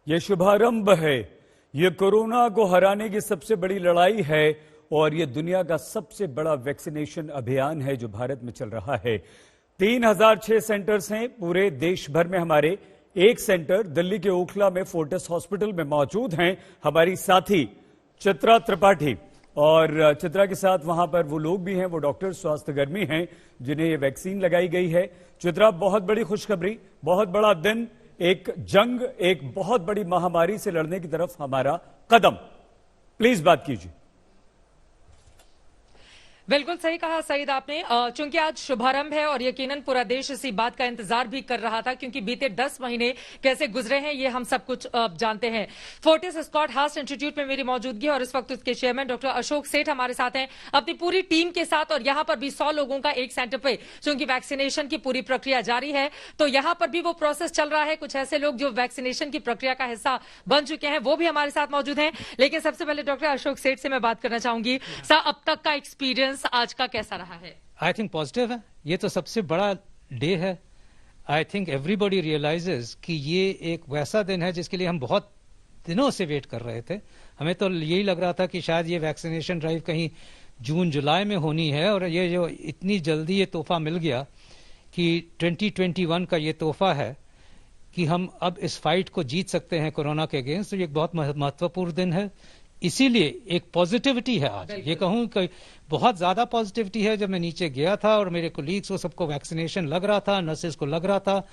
ये शुभारंभ है। ये कोरोना को हराने की सबसे बड़ी लड़ाई है और ये दुनिया का सबसे बड़ा वैक्सीनेशन अभियान है जो भारत में चल रहा है। 3006 सेंटर्स हैं पूरे देश भर में। हमारे एक सेंटर दिल्ली के ओखला में फोर्टिस हॉस्पिटल में मौजूद हैं हमारी साथी चित्रा त्रिपाठी, और चित्रा के साथ वहां पर वो लोग भी हैं, वो डॉक्टर स्वास्थ्यकर्मी हैं जिन्हें ये वैक्सीन लगाई गई है। चित्रा, बहुत बड़ी खुशखबरी, बहुत बड़ा दिन, एक जंग, एक बहुत बड़ी महामारी से लड़ने की तरफ हमारा कदम। प्लीज बात कीजिए। बिल्कुल सही कहा सईद आपने। चूंकि आज शुभारंभ है और यकीनन पूरा देश इसी बात का इंतजार भी कर रहा था, क्योंकि बीते 10 महीने कैसे गुजरे हैं ये हम सब कुछ जानते हैं। फोर्टिस स्कॉट हार्ट इंस्टीट्यूट में मेरी मौजूदगी और इस वक्त उसके चेयरमैन डॉक्टर अशोक सेठ हमारे साथ हैं अपनी पूरी टीम के साथ, और यहां पर भी 100 लोगों का एक सेंटर पे, चूंकि वैक्सीनेशन की पूरी प्रक्रिया जारी है तो यहां पर भी वो प्रोसेस चल रहा है। कुछ ऐसे लोग जो वैक्सीनेशन की प्रक्रिया का हिस्सा बन चुके हैं वो भी हमारे साथ मौजूद हैं। लेकिन सबसे पहले डॉक्टर अशोक सेठ से मैं बात करना चाहूंगी। सर, अब तक का एक्सपीरियंस आज का कैसा रहा है? आई थिंक पॉजिटिव है। ये तो सबसे बड़ा डे है। आई थिंक एवरीबॉडी रियलाइजेस कि ये एक वैसा दिन है जिसके लिए हम बहुत दिनों से वेट कर रहे थे। हमें तो यही लग रहा था कि शायद ये वैक्सीनेशन ड्राइव कहीं जून जुलाई में होनी है, और ये जो इतनी जल्दी ये तोहफा मिल गया कि 2021 का ये तोहफा है कि हम अब इस फाइट को जीत सकते हैं कोरोना के अगेंस्ट, तो ये एक बहुत महत्वपूर्ण दिन है। इसीलिए एक पॉजिटिविटी है आज। ये कहूं कि बहुत ज्यादा पॉजिटिविटी है। जब मैं नीचे गया था और मेरे कोलीग्स को सबको वैक्सीनेशन लग रहा था, नर्सेज को लग रहा था,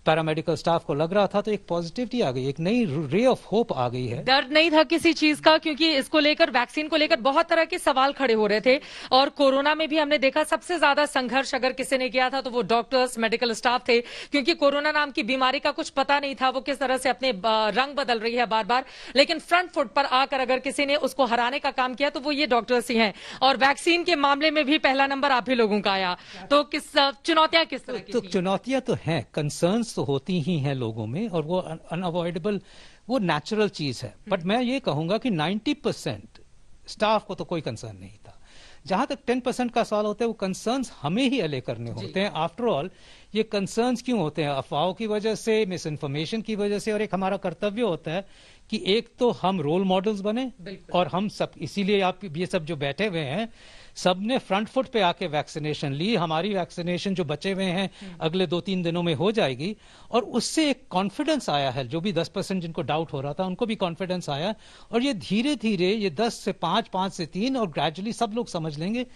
पैरामेडिकल स्टाफ को लग रहा था, तो एक पॉजिटिविटी आ गई, एक नई रे ऑफ होप आ गई है। डर नहीं था किसी चीज का, क्योंकि इसको लेकर, वैक्सीन को लेकर बहुत तरह के सवाल खड़े हो रहे थे। और कोरोना में भी हमने देखा सबसे ज्यादा संघर्ष अगर किसी ने किया था तो वो डॉक्टर्स, मेडिकल स्टाफ थे, क्योंकि कोरोना नाम की बीमारी का कुछ पता नहीं था, वो किस तरह से अपने रंग बदल रही है बार बार। लेकिन फ्रंट फुट पर आकर अगर किसी ने उसको हराने का काम किया तो वो ये डॉक्टर्स ही हैं। और वैक्सीन के मामले में भी पहला नंबर आप ही लोगों का आया। तो चुनौतियां किस तरह की तो चुनौतियां तो हैं, कंसर्न्स तो होती ही हैं लोगों में, और वो अनअवॉइडेबल, वो नेचुरल चीज है। बट मैं ये कहूंगा कि 90% स्टाफ को तो कोई कंसर्न नहीं था। जहां तक 10% का सवाल होता है, वो कंसर्न्स हमें ही अले करने होते हैं। आफ्टर ऑल ये कंसर्न्स क्यों होते हैं? अफवाहों की वजह से, मिस इन्फॉर्मेशन की वजह से। और एक हमारा कर्तव्य होता है कि एक तो हम रोल मॉडल्स बने, और हम सब, इसीलिए आप ये सब जो बैठे हुए हैं सबने फ्रंट फुट पे आके वैक्सीनेशन ली। हमारी वैक्सीनेशन जो बचे हुए हैं अगले 2-3 दिनों में हो जाएगी, और उससे एक कॉन्फिडेंस आया है। जो भी 10% जिनको डाउट हो रहा था उनको भी कॉन्फिडेंस आया, और ये धीरे धीरे ये 10 से 5, 5 से 3, और ग्रेजुअली सब लोग समझ लेंगे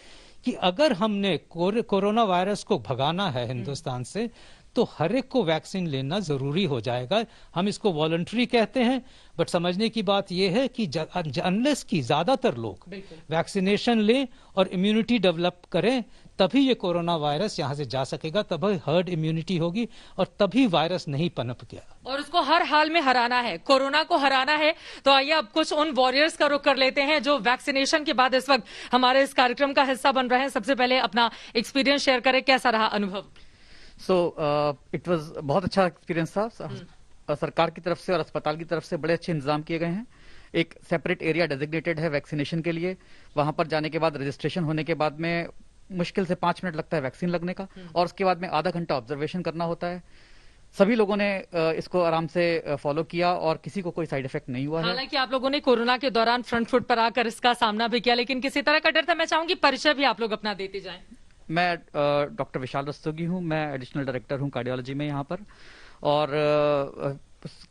कि अगर हमने कोरोना वायरस को भगाना है हिंदुस्तान से, तो हर एक को वैक्सीन लेना जरूरी हो जाएगा। हम इसको वॉलंटरी कहते हैं, बट समझने की बात यह है कि अनलेस की ज्यादातर लोग वैक्सीनेशन लें और इम्यूनिटी डेवलप करें, तभी ये कोरोना वायरस यहां से जा सकेगा, तभी हर्ड इम्यूनिटी होगी, और तभी वायरस नहीं पनप गया। और उसको हर हाल में हराना है, कोरोना को हराना है। तो आइए अब कुछ उन वॉरियर्स का रुख कर लेते हैं जो वैक्सीनेशन के बाद इस वक्त हमारे इस कार्यक्रम का हिस्सा बन रहे हैं। सबसे पहले अपना एक्सपीरियंस शेयर करें, कैसा रहा अनुभव? इट वाज बहुत अच्छा एक्सपीरियंस था। सरकार की तरफ से और अस्पताल की तरफ से बड़े अच्छे इंतजाम किए गए हैं। एक सेपरेट एरिया डेजिग्नेटेड है वैक्सीनेशन के लिए। वहां पर जाने के बाद रजिस्ट्रेशन होने के बाद में मुश्किल से 5 मिनट लगता है वैक्सीन लगने का, और उसके बाद में आधा घंटा ऑब्जर्वेशन करना होता है। सभी लोगों ने इसको आराम से फॉलो किया और किसी को कोई साइड इफेक्ट नहीं हुआ है। हालांकि आप लोगों ने कोरोना के दौरान फ्रंट फुट पर आकर इसका सामना भी किया, लेकिन किसी तरह का डर था। मैं चाहूंगी परिचय भी आप लोग अपना देते जाएं। मैं डॉक्टर विशाल रस्तोगी हूं। मैं एडिशनल डायरेक्टर हूं कार्डियोलॉजी में यहाँ पर। और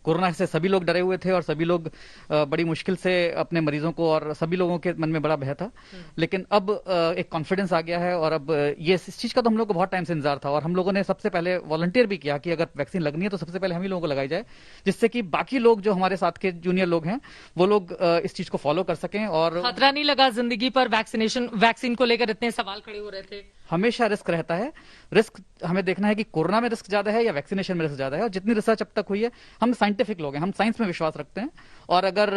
कोरोना से सभी लोग डरे हुए थे, और सभी लोग बड़ी मुश्किल से अपने मरीजों को, और सभी लोगों के मन में बड़ा भय था। लेकिन अब एक कॉन्फिडेंस आ गया है, और अब ये इस चीज का तो हम लोग को बहुत टाइम से इंतजार था, और हम लोगों ने सबसे पहले वॉलंटियर भी किया कि अगर वैक्सीन लगनी है तो सबसे पहले हम ही लोगों को लगाई जाए, जिससे कि बाकी लोग जो हमारे साथ के जूनियर लोग हैं वो लोग इस चीज को फॉलो कर सकें। और खतरा नहीं लगा जिंदगी पर? वैक्सीन को लेकर इतने सवाल खड़े हो रहे थे। हमेशा रिस्क रहता है। रिस्क हमें देखना है कि कोरोना में रिस्क ज्यादा है या वैक्सीनेशन में रिस्क ज्यादा है। और जितनी रिसर्च अब तक हुई है, हम साइंटिफिक लोग हैं, हम साइंस में विश्वास रखते हैं, और अगर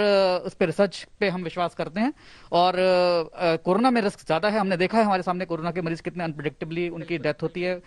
उस पर रिसर्च पे हम विश्वास करते हैं। और कोरोना में रिस्क ज्यादा है। हमने देखा है हमारे सामने कोरोना के मरीज कितने अनप्रिडिक्टेबली उनकी डेथ होती है,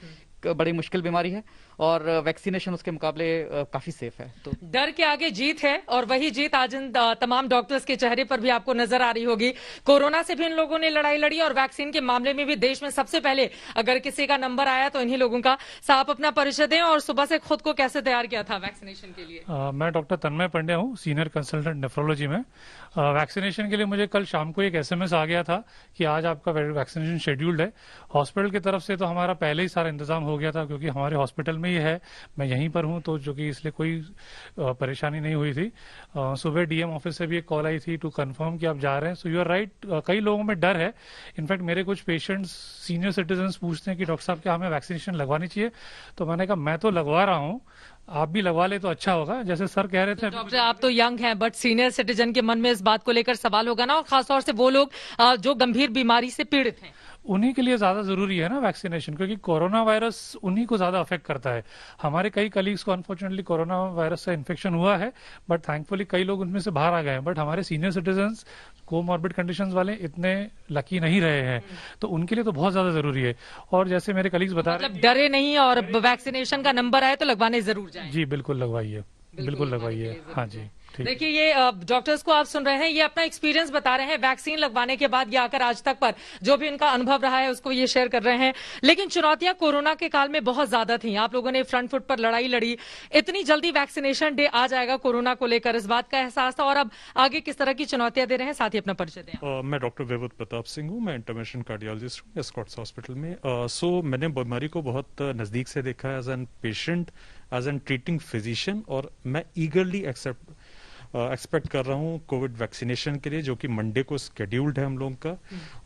बड़ी मुश्किल बीमारी है और वैक्सीनेशन उसके मुकाबले काफी सेफ है। तो डर के आगे जीत है और वही जीत आज इन तमाम डॉक्टर्स के चेहरे पर भी आपको नजर आ रही होगी। कोरोना से भी इन लोगों ने लड़ाई लड़ी और वैक्सीन के मामले में भी देश में सबसे पहले अगर किसी का नंबर आया तो इन्हीं लोगों का। आप अपना परिचय दें और सुबह से खुद को कैसे तैयार किया था वैक्सीनेशन के लिए? मैं डॉक्टर तन्मय पंड्या हूँ, सीनियर कंसल्टेंट नेफ्रोलॉजी में। वैक्सीनेशन के लिए मुझे कल शाम को एक एसएमएस आ गया था कि आज आपका वैक्सीनेशन शेड्यूल्ड है। हॉस्पिटल की तरफ से तो हमारा पहले ही सारा इंतजाम हो गया था क्योंकि हमारे हॉस्पिटल में ही है, मैं यहीं पर हूं, तो जो कि इसलिए कोई परेशानी नहीं हुई थी। सुबह डीएम ऑफिस से भी एक कॉल आई थी टू कंफर्म कि आप जा रहे हैं। सो यू आर राइट, कई लोगों में डर है। इनफैक्ट मेरे कुछ पेशेंट्स सीनियर सिटीजन पूछते हैं कि डॉक्टर साहब क्या हमें वैक्सीनेशन लगवानी चाहिए, तो मैंने कहा मैं तो लगवा रहा हूँ, आप भी लगवा ले तो अच्छा होगा। जैसे सर कह रहे थे, डॉक्टर आप तो यंग हैं बट सीनियर सिटीजन के मन में इस बात को लेकर सवाल होगा ना, और खासतौर से वो लोग जो गंभीर बीमारी से पीड़ित हैं। उन्हीं के लिए ज्यादा जरूरी है ना वैक्सीनेशन, क्योंकि कोरोना वायरस उन्हीं को ज्यादा अफेक्ट करता है। हमारे कई कलीग्स को अनफॉर्चुनेटली कोरोना वायरस से इन्फेक्शन हुआ है, बट थैंकफुली कई लोग उनमें से बाहर आ गए हैं। बट हमारे सीनियर सिटीजन्स कोमॉर्बिड कंडीशंस वाले इतने लकी नहीं रहे हैं, तो उनके लिए तो बहुत ज्यादा जरूरी है। और जैसे मेरे कलीग्स बता रहे हैं, डरे नहीं और वैक्सीनेशन का नंबर आए तो लगवाने जरूर जाएं। जी बिल्कुल लगवाइए, बिल्कुल लगवाइए। हाँ जी। देखिए ये डॉक्टर्स को आप सुन रहे हैं, ये अपना एक्सपीरियंस बता रहे हैं वैक्सीन लगवाने के बाद ये आकर आज तक पर जो भी इनका अनुभव रहा है उसको ये शेयर कर रहे हैं। लेकिन चुनौतियां कोरोना के काल में बहुत ज्यादा थी, आप लोगों ने फ्रंट फुट पर लड़ाई लड़ी। इतनी जल्दी वैक्सीनेशन डे आ जाएगा कोरोना को लेकर, इस बात का एहसास था, और अब आगे किस तरह की चुनौतियां दे रहे हैं, साथ ही अपना परिचय दें। मैं डॉक्टर वैभव प्रताप सिंह हूँ, मैं इंटरवेंशन कार्डियोलॉजिस्ट हूँ एस्कॉट्स हॉस्पिटल में। मैंने बीमारी को बहुत नजदीक से देखा है as an patient, as an treating physician, और मैं ईगरली एक्सपेक्ट कर रहा हूँ कोविड वैक्सीनेशन के लिए, जो कि मंडे को स्केड्यूल्ड है हम लोगों का।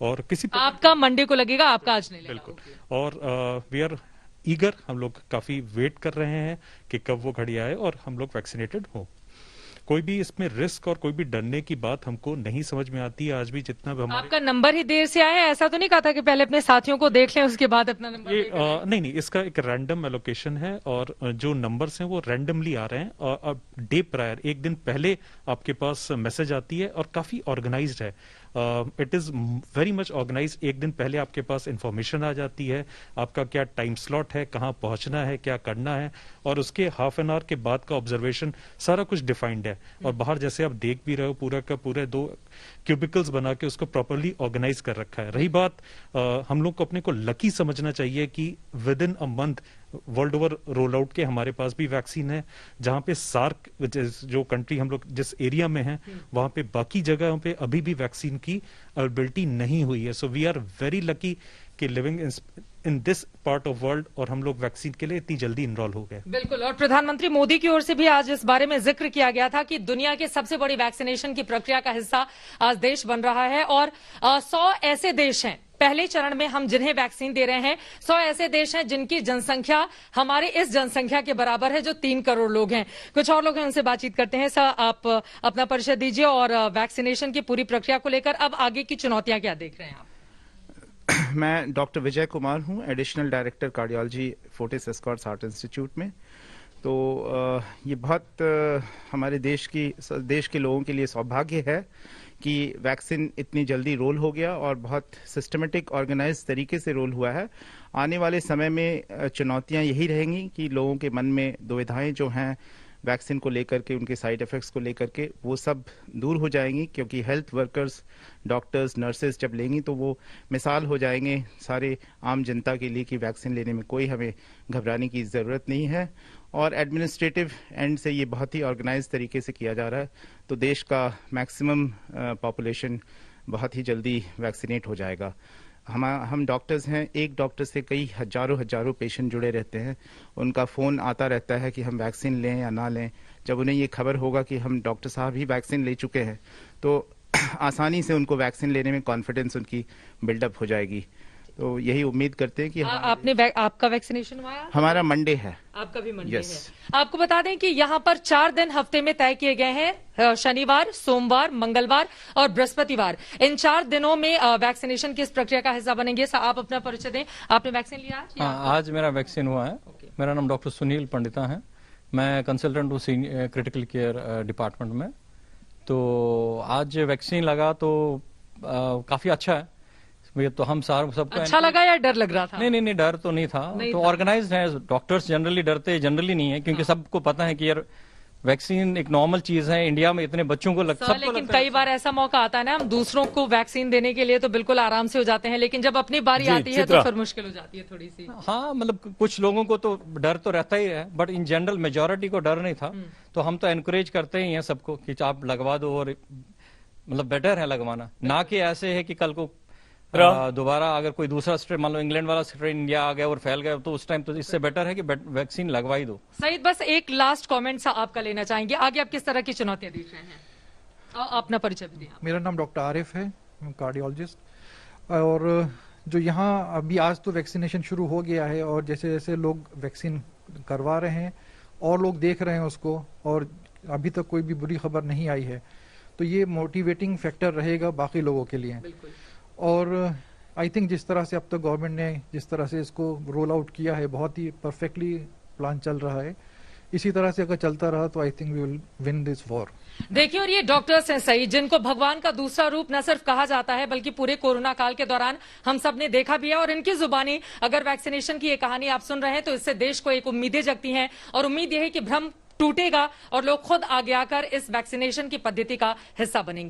और किसी आपका मंडे को लगेगा, आपका आज नहीं लगेगा? बिल्कुल। और वी आर ईगर, हम लोग काफी वेट कर रहे हैं कि कब वो घड़ी आए और हम लोग वैक्सीनेटेड हो। कोई भी इसमें रिस्क और कोई भी डरने की बात हमको नहीं समझ में आती है आज भी, जितना भी हमारे। आपका नंबर ही देर से आया, ऐसा तो नहीं कहा था कि पहले अपने साथियों को देख लें उसके बाद अपना नंबर? नहीं, इसका एक रैंडम एलोकेशन है और जो नंबर्स हैं वो रैंडमली आ रहे हैं। और डे प्रायर, एक दिन पहले आपके पास मैसेज आती है और काफी ऑर्गेनाइज्ड है। It is very much organise. एक दिन पहले आपके पास इंफॉर्मेशन आ जाती है, आपका क्या टाइम स्लॉट है, कहाँ पहुंचना है, क्या करना है, और उसके हाफ एन आवर के बाद का ऑब्जर्वेशन, सारा कुछ डिफाइंड है। और बाहर जैसे आप देख भी रहे हो, पूरा का पूरे 2 क्यूबिकल्स बना के उसको प्रॉपरली ऑर्गेनाइज कर रखा है। रही बात, हम लोग को अपने को लकी समझना चाहिए कि with in a month world over roll out के हमारे पास भी वैक्सीन है। जहां पे सार्क जो कंट्री हम लोग जिस एरिया में हैं, वहां पे बाकी जगहों पे अभी भी वैक्सीन की अवेलेबिलिटी नहीं हुई है। So we are very lucky कि living in this part of world, और हम लोग वैक्सीन के लिए इतनी जल्दी इनरोल हो गए। बिल्कुल, और प्रधानमंत्री मोदी की ओर से भी आज इस बारे में जिक्र किया गया था कि दुनिया के सबसे बड़ी वैक्सीनेशन की प्रक्रिया का हिस्सा आज देश बन रहा है। और 100 ऐसे देश हैं पहले चरण में हम जिन्हें वैक्सीन दे रहे हैं। 100 ऐसे देश हैं जिनकी जनसंख्या हमारे इस जनसंख्या के बराबर है, जो 3 करोड़ लोग हैं। कुछ और लोग हैं, उनसे बातचीत करते हैं। सर, आप अपना परिचय दीजिए और वैक्सीनेशन की पूरी प्रक्रिया को लेकर अब आगे की चुनौतियां क्या देख रहे हैं आप? मैं डॉक्टर विजय कुमार हूं, additional director cardiology Fortis Escorts heart institute में। तो ये बहुत हमारे देश के लोगों के लिए सौभाग्य है कि वैक्सीन इतनी जल्दी रोल हो गया और बहुत सिस्टमेटिक ऑर्गेनाइज तरीके से रोल हुआ है। आने वाले समय में चुनौतियां यही रहेंगी कि लोगों के मन में दुविधाएं जो हैं वैक्सीन को लेकर के, उनके साइड इफेक्ट्स को लेकर के, वो सब दूर हो जाएंगी, क्योंकि हेल्थ वर्कर्स, डॉक्टर्स, नर्सेज जब लेंगी तो वो मिसाल हो जाएंगे सारे आम जनता के लिए कि वैक्सीन लेने में कोई हमें घबराने की ज़रूरत नहीं है। और एडमिनिस्ट्रेटिव एंड से ये बहुत ही ऑर्गेनाइज तरीके से किया जा रहा है, तो देश का मैक्सिमम पॉपुलेशन बहुत ही जल्दी वैक्सीनेट हो जाएगा। हम डॉक्टर्स हैं, एक डॉक्टर से कई हजारों पेशेंट जुड़े रहते हैं। उनका फ़ोन आता रहता है कि हम वैक्सीन लें या ना लें। जब उन्हें ये खबर होगा कि हम डॉक्टर साहब ही वैक्सीन ले चुके हैं, तो आसानी से उनको वैक्सीन लेने में कॉन्फिडेंस उनकी बिल्डअप हो जाएगी। तो यही उम्मीद करते हैं कि आपका वैक्सीनेशन हुआ है? हमारा मंडे है। आपका भी मंडे Yes. है। आपको बता दें कि यहाँ पर 4 दिन हफ्ते में तय किए गए हैं, शनिवार, सोमवार, मंगलवार और बृहस्पतिवार। इन 4 दिनों में वैक्सीनेशन की इस प्रक्रिया का हिस्सा बनेंगे। आप अपना परिचय दें, आपने वैक्सीन लिया आज? आज मेरा वैक्सीन हुआ है। मेरा नाम डॉक्टर सुनील पंडिता है, मैं कंसल्टेंट हूँ क्रिटिकल केयर डिपार्टमेंट में। तो आज वैक्सीन लगा तो काफी अच्छा है। वे तो हम सबको अच्छा लगा या डर लग रहा था? नहीं डर तो नहीं था। नहीं तो था। ऑर्गेनाइज्ड है, डॉक्टर्स जनरली डरते जनरली नहीं है, क्योंकि सबको पता है कि यार वैक्सीन एक नॉर्मल चीज है। इंडिया में इतने बच्चों को सर, लेकिन कई बार ऐसा मौका आता है ना, हम दूसरों को वैक्सीन देने के लिए तो बिल्कुल आराम से हो जाते हैं, लेकिन जब अपनी बारी जी, आती है तो चित्रा। फिर मुश्किल हो जाती है थोड़ी सी। हाँ, मतलब कुछ लोगों को तो डर तो रहता ही है, बट इन जनरल मेजोरिटी को डर नहीं था। तो हम तो एनकरेज करते ही हैं सबको कि आप लगवा दो, और मतलब बेटर है लगवाना, ना कि ऐसे है कि कल को दोबारा अगर कोई दूसरा स्ट्रेन, मान लो इंग्लैंड वाला स्ट्रेन इंडिया आ गया और फैल गया, तो उस टाइम तो इससे बेटर है कि वैक्सीन लगवाई दो। सईद, बस एक लास्ट कमेंट सा आपका लेना चाहेंगे, आगे आप किस तरह की चुनौतियां देख रहे हैं? अपना परिचय भी दें। मेरा नाम डॉक्टर आरिफ है, कार्डियोलॉजिस्ट। और जो यहाँ अभी आज तो वैक्सीनेशन शुरू हो गया है, और जैसे जैसे लोग वैक्सीन करवा रहे हैं और लोग देख रहे हैं उसको, और अभी तक कोई भी बुरी खबर नहीं आई है, तो ये मोटिवेटिंग फैक्टर रहेगा बाकी लोगों के लिए। और आई थिंक जिस तरह से अब तक गवर्नमेंट ने जिस तरह से इसको रोल आउट किया है, बहुत ही परफेक्टली प्लान चल रहा है। इसी तरह से अगर चलता रहा तो I think we will win this war. देखिए, और ये डॉक्टर्स हैं सही, जिनको भगवान का दूसरा रूप न सिर्फ कहा जाता है बल्कि पूरे कोरोना काल के दौरान हम सब ने देखा भी है। और इनकी जुबानी अगर वैक्सीनेशन की ये कहानी आप सुन रहे हैं तो इससे देश को एक उम्मीदें जगती हैं, और उम्मीद यह है कि भ्रम टूटेगा और लोग खुद आगे आकर इस वैक्सीनेशन की पद्धति का हिस्सा बनेंगे।